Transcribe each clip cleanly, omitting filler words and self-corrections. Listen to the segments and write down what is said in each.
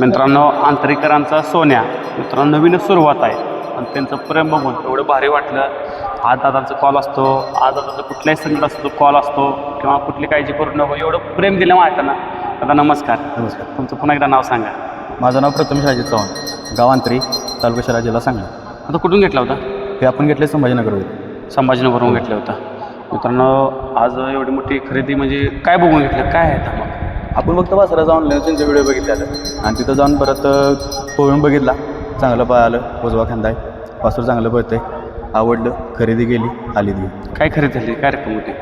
मित्रांनो आंतरिकरांचा सोन्या मित्रांनो नवीनच सुरुवात आहे आणि त्यांचं प्रेम बघून एवढं भारी वाटलं. आज दादांचा कॉल असतो, आज दादाचा कुठलाही संकट असतो कॉल असतो किंवा कुठली काळजी करू नको, एवढं प्रेम दिलं माझ्यानं. दादा नमस्कार. नमस्कार. तुमचं पुन्हा एकदा नाव सांगा. माझं नाव प्रथमेश अजित चव्हाण, गाव अंतरी, तालुका शहरा, जिल्हा सांगली. आता कुठून घेतला होता? हे आपण घेतले संभाजीनगर. संभाजीनगरवरून घेतलं होतं. मित्रांनो आज एवढी मोठी खरेदी म्हणजे काय बघून घेतलं, काय आहे मग? आपण फक्त वासराचा ऑनलाईन त्यांचे व्हिडिओ बघितले आणि तिथं जाऊन परत पोळून बघितला. चांगलं पळालं, उजवा खांदा आहे, वासरू चांगलं पळतंय, आवडलं, खरेदी केली, आली ती. काय खरेदी झाली, काय रक्कम होती?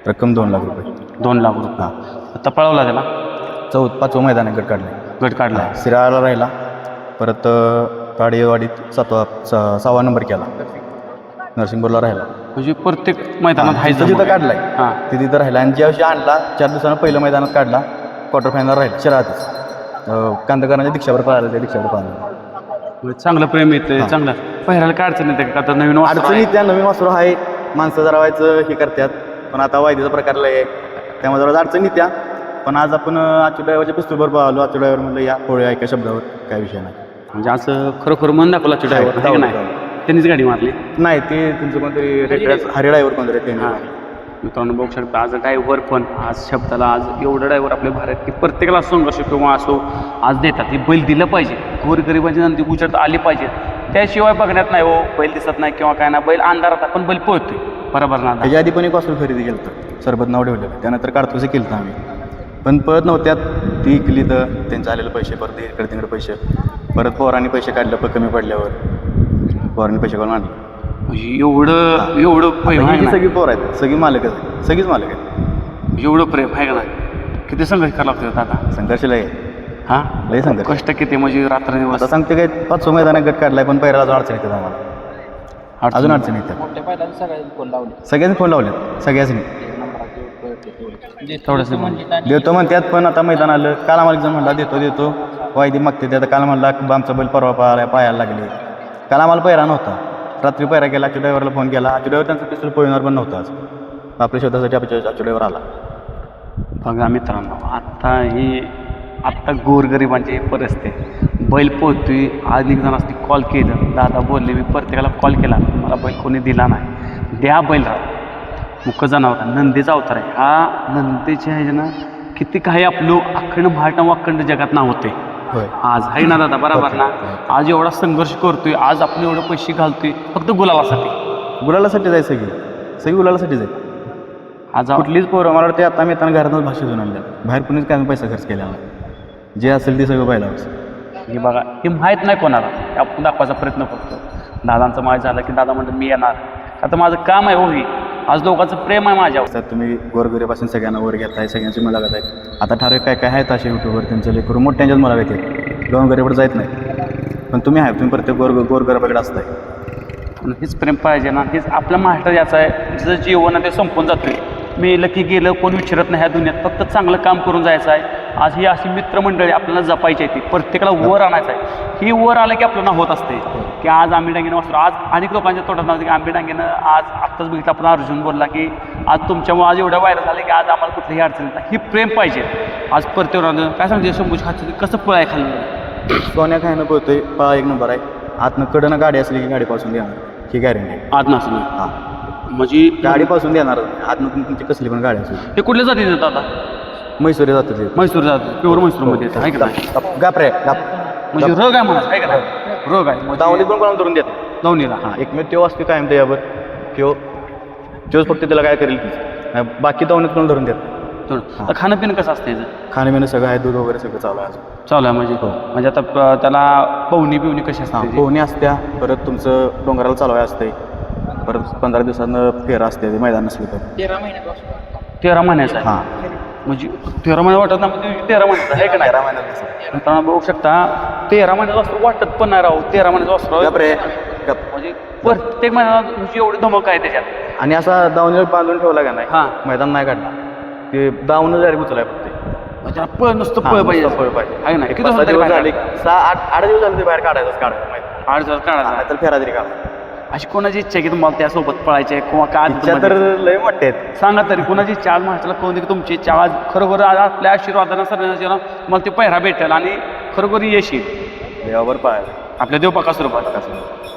रक्कम 2 लाख रुपये. 2 लाख रुपये. हां. आता पळवला त्याला? 5वं मैदान आहे, गट काढलं. गट काढला. सिराळाला राहिला, परत पाडेवाडीत 6वा नंबर केला, नरसिंगपूरला राहिला. म्हणजे प्रत्येक मैदानात हायचं जिथं काढलाय हां ते तिथं राहिला. आणि ज्या वर्षी आणला 4 दिवसानं पहिलं मैदानात काढला, क्वार्टर फायनल राहिला शिराळातच. कांदकरांच्या दीक्षावर पळालं, त्या दीक्षावर पळालं. चांगलं प्रेम येतं, चांगलं पहिल्याला काय अडचण येते का? तर नवीन अडचणी त्या नवीन वासरू आहे, माणसं जरा व्हायचं हे करतात, पण आता वायदीचा प्रकार लय आहे, त्यामुळे जरा अडचणी त्या. पण आज आपण आजच्या ड्रायव्हरच्या पिस्तूलवर पळालो. आजच्या ड्रायव्हर म्हणलं या पोळे ऐका शब्दावर, काय विषय नाही. म्हणजे असं खरोखर मन दाखवला ड्रायव्हर नाही, त्यांनीच गाडी मारली नाही. ते तुमचं कोणतरी हरी ड्रायव्हर कोणतरी त्यांनी. हां मित्रांनो बघू शकता आज ड्रायव्हर पण आज शब्दाला आज एवढं ड्रायव्हर आपल्या भारत की प्रत्येकाला संघर्ष किंवा असो आज देतात. हे बैल दिलं पाहिजे, गोरगरिबांची नंदी उचलत आली पाहिजे, त्याशिवाय बघण्यात नाही हो. बैल दिसत नाही किंवा काय ना, बैल अंधारात आपण बैल पळतोय बरोबर ना. त्याच्या आधी पण एक वासरू खरेदी केलं होतं, सरबत नाव ठेवलेलं, त्यानंतर काढतोसे केलं होतं आम्ही, पण पळत नव्हत्यात. ती इकली तर त्यांचं आलेलं पैसे, परत इकडे तिकडे पैसे, परत पोरांनी पैसे काढलं, पण कमी पडल्यावर पोरांनी पैसे काढून आणले. एवढं प्रेम आहे ना, सगळी पोर आहेत, सगळी मालकच आहेत, सगळीच मालक आहेत. एवढं प्रेम आहे का नाही? किती संघर्ष करावं लागतं दादा? संघर्ष लय हां लय संघर्ष. कष्ट किती म्हणजे रात्रदिवस. आता सांगते काय 500 मैदानात गट काढलाय, पण पहिला अजून अडचण येतात आम्हाला, अजून अडचण येतात. सगळ्यांनी फोन लावले, सगळ्यांनी देतो म्हणतात, पण आता मैदान आलं. काल आम्हाला जण म्हणला देतो वायदी मागते ते. आता काल म्हणला आमचा बैल परवा पायाला लागले. काल आम्हाला पैरा नव्हता, रात्री पैरा केला. आजच्या ड्रायव्हरला फोन केला, आजच्या ड्रायव्हर त्यांचं पिस्तूल पळणार पण नव्हतं. आज आपल्या शोधासाठी आजच्या ड्रायव्हर आला. बघा मित्रांनो आत्ता गोरगरिबांची परिस्थिती, बैल पोहतोय. आज एक जणांनी कॉल केलं, दादा बोलले मी प्रत्येकाला कॉल केला, मला बैल कोणी दिला नाही. द्या बैल मुख जनावर नंदीचा अवतार आहे हा. नंदीच्या ह्याच्यानं किती काही आपलं अखंड महाराष्ट्र अखंड जगात नाव होते होय आज, आहे ना दादा बरोबर ना. आज एवढा संघर्ष करतोय, आज आपण एवढे पैसे घालतोय फक्त गुलालासाठी जाय, सगळी गुलालासाठी जाय. आज कुठलीच पोरं मला वाटते आता मी येताना घरातूनच भाषा घेऊन आणल्या, बाहेर कुणीच काय पैसा खर्च केला नाही. जे असेल ते सगळं पाहिलं. हे बघा, हे माहीत नाही कोणाला, हे आपण दाखवायचा प्रयत्न करतो. दादांचं माहीत झालं की दादा म्हणतात मी येणार, आता माझं काम आहे हो. ही आज लोकांचं प्रेम आहे माझ्यावर. तुम्ही गोरगरीपासून सगळ्यांना वर घेताय, सगळ्यांची मुलाखत आहे. आता ठराविक काय काय आहेत असे युट्यूबवर, त्यांचं लेकरून मोठ्यांच्याच मुलाखत आहे, गरीबकडे जात नाही. पण तुम्ही आहे, तुम्ही प्रत्येक गोरगरिबाकडे असताय. पण हेच प्रेम पाहिजे ना, हेच आपल्या महाराष्ट्रात याचं आहे. जसं जीवन आहे ते संपून जातोय. मी लकी गेलं कोण विचारत नाही ह्या दुनियात, फक्त चांगलं काम करून जायचं आहे. आज ही अशी मित्रमंडळी आपल्याला जपायची आहे, ती प्रत्येकाला वर आणायचं आहे. ही वर आलं की आपल्याला होत असते की आज आम्ही डांगेनं वाचतो. आज अनेक लोकांच्या तोटात नव्हते की आम्ही डांगेनं आज आत्ताच बघितलं आपण अर्जुन बोलला की आज तुमच्यामुळे आज एवढं व्हायरल झालं की आज आम्हाला कुठलीही अडचण येत नाही. ही प्रेम पाहिजे आज प्रत्येकानं. काय सांगते शंभूच्या हातचं कसं पळाय खाल्लं, सोन्या खायनं पोहतोय, पळा एक नंबर आहे. आतनं कडनं गाडी असली की गाडीपासून देणार, ही गॅरंटी आहे. आज नसलं हां, म्हणजे गाडीपासून देणार. आतनं तुमची कसली पण गाडी असेल. हे कुठल्या जातीचं दादा? म्हैसूर जातं ते, म्हैसूर जातं, प्युअर म्हैसूरमध्ये येतं आहे का नाही? गापरे गाप म्हणजे रग आहे म्हणा, आहे का नाही? रग आहे दावणीत पण कोणाला धरून देत लावणीला. हां, एकमेव तो असतो कायम त्याच्यावर, तोच फक्त त्याला काय करेल की बाकी दावणीत कोणाला धरून देत. तर खाणं पिणं कसं असतं याचं? खाणं सगळं आहे, दूध वगैरे सगळं चालू आहे. चालू आहे म्हणजे म्हणजे आता त्याला पवनी कशी असते? पोहणी असत्या, परत तुमचं डोंगराला चालवाय असते, परत 15 दिवसानं फेरा असते, मैदान नसले तर. 13 महिन्याचा आहे. हां, म्हणजे 13 महिने वाटत ना, 13 महिन्याचा आहे का नाही? 13 महिन्यात. मित्रांनो बघू शकता 13 महिन्याचं वस्त्र वाटत पण नाही राहू. 13 महिन्याचं वस्त्र गापरे गप. म्हणजे प्रत्येक महिन्याला म्हणजे एवढी धमक आहे त्याच्यात. आणि असा दावणीला बांधून ठेवला का नाही, हां मैदान नाही काढला ते दावणं जरी उचलाय फक्त. म्हणजे पळ नुसतं पळ पाहिजे, पळ पाहिजे आहे ना. किती दिवस दिवस झाले, 6-8 दिवस झाले ते बाहेर काढायचं मैदान. 8 दिवस काढायचा. तर फेरा तरी काढा. अशी कोणाची इच्छा आहे की तुम्हाला त्यासोबत पळायचे किंवा काय इच्छा तर लय मोठे आहेत. सांगा तरी कोणाची चाल महाराष्ट्राला कोणती की तुमची इच्छा आज खरोखर आज आपल्या आशीर्वादानं सर्वांना मला ते पहिरा भेटेल आणि खरोखर यश येईल. देवावर पाहायला आपल्या देवपाका रूपात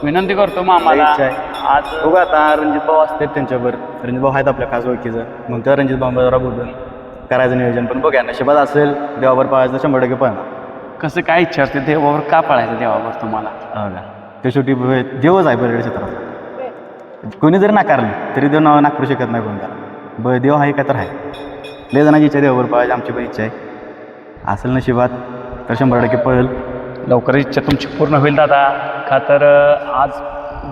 विनंती करतो मामाला इच्छा आहे. आज बघू आता रणजित भाऊ असतात त्यांच्यावर. रणजित भाऊ आहेत आपल्या खास ओळखीचं, मग त्या रणजित भाऊ जरा बोलून करायचं नियोजन. पण बघूया नशिबात असेल देवावर पाहायचं 100% पाहणार. कसं काय इच्छा असते देवावर का पळायचं देवावर तुम्हाला? हो का, ते शेवटी देवच आहे बैलगाडी क्षेत्रात. कोणी जरी नाकारली तरी देव नाकारू शकत नाही कोण त्याला. देव आहे का तर आहे. लय जणांची इच्छा देवावर पाहायची, आमची पण इच्छा आहे. असेल नशिबात तर 100% पळेल. लवकर इच्छा तुमची पूर्ण होईल दादा. का तर आज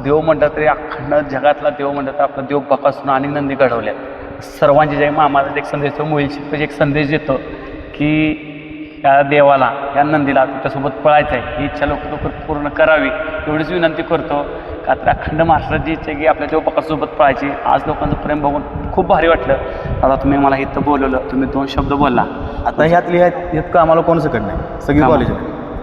देव म्हणतात तरी अखंड जगातला देव म्हणतात तर आपला देव बकासून अनेक नंदी घडवल्यात. सर्वांची जय मामाचा एक संदेश देतो, मोहिल शिल्पेचा एक संदेश देतो की या देवाला या नंदीला तुमच्यासोबत पळायचं आहे, ही इच्छा लवकर पूर्ण करावी एवढीच विनंती करतो. का तर अखंड महाराष्ट्राची इच्छा की आपल्या देव बकासोबत पळायची. आज लोकांचं प्रेम बघून खूप भारी वाटलं. आता तुम्ही मला इथं बोलवलं, तुम्ही 2 शब्द बोलला. आता ह्यात का आम्हाला कोण सकट नाही, सगळी कॉलेज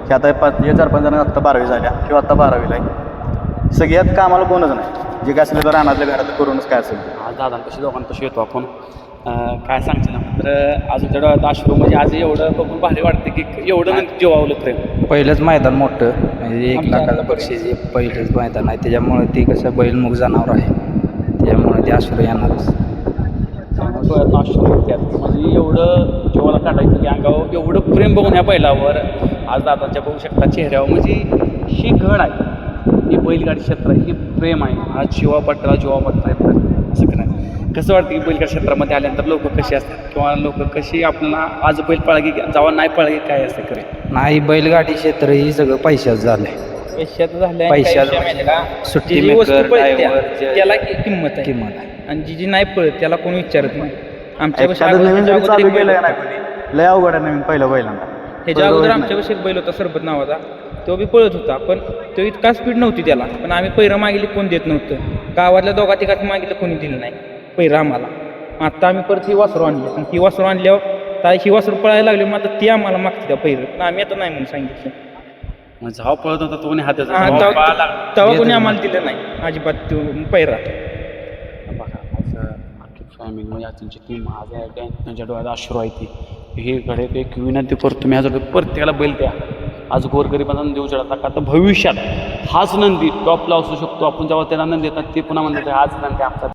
हे आता 4-5 जण आत्ता 12वी झाल्या किंवा आत्ता 12वीला आहे. सगळ्यात का आम्हाला कोणच नाही. जे काय असेल तर रानातल्या घरात करूनच काय असेल. आज दादांपाशी दोघांपाशी येतो आपण. काय सांगते ना तर आज जड अश्रू म्हणजे आज एवढं बघून भारी वाटते की एवढं जीवावलं प्रेम. पहिलंच मैदान मोठं म्हणजे 1 लाखाचं बक्षीस हे पहिलंच मैदान आहे, त्याच्यामुळे ती कसं बैलमुख जनावर आहे, त्याच्यामुळे ते अश्रू येणारच. अश्रू येतात म्हणजे एवढं जीवाला काढायचं की अंगावर एवढं प्रेम बघून ह्या बैलावर आज दादांच्या बघू शकता चेहऱ्यावर. म्हणजे ही घड आहे, ही बैलगाडी क्षेत्र आहे, ही प्रेम आहे. आज जीवा पटला असं काय कसं वाटतं की बैलगाडी क्षेत्रामध्ये आल्यानंतर लोक कशी असतात किंवा लोक कशी आपल्याला आज बैल पळगी जेव्हा नाही पळगी काय असतं खरे नाही, बैलगाडी क्षेत्र ही सगळं पैशाचं झालंय. पैशाचं झालं पैशाचं सुट्टी जी वस्तू मेकर, पळते driver, त्याला किंमत आहे, किंमत आहे. आणि जी नाही पळत त्याला कोणी विचारत नाही. एखादं नवीन जरी चालू केलं का नाही कोणी, लय अवघड आहे नवीन पहिल्यांदा. ह्याच्या अगोदर आमच्यापाशी एक बैल होता सरबत नावाचा, तो बी पळत होता पण तो इतका स्पीड नव्हती त्याला. पण आम्ही पैरं मागितली कोण देत नव्हतं. गावातल्या दोघा-तिघात मागितलं कोणी दिलं नाही पैरं आम्हाला. आता आम्ही परत ही वासरू आणली आणि ही वासरू आणल्यावर तर ही वासरू पळायला लागली, मग आता ती आम्हाला मागते त्या पैरं. पण आम्ही आता नाही म्हणून सांगितलं. मग जाव पळत होता तो हात तेव्हा कोणी आम्हाला दिलं नाही अजिबात तो पैरा. बघा आज फार्मिंग म्हणजे आज तुमची टीम आज आहे त्यांच्या डोळ्यात अश्रू आहे ती हे घडे एक विनंती करतो मी आज प्रत्येकाला बैल द्या. आज गोरगरिबांना देऊ शकता का तर भविष्यात हाच नंदी टॉपला असू शकतो. आपण जेव्हा त्याला नंदी येतात ते पुन्हा म्हणतात आज नंदी आमचा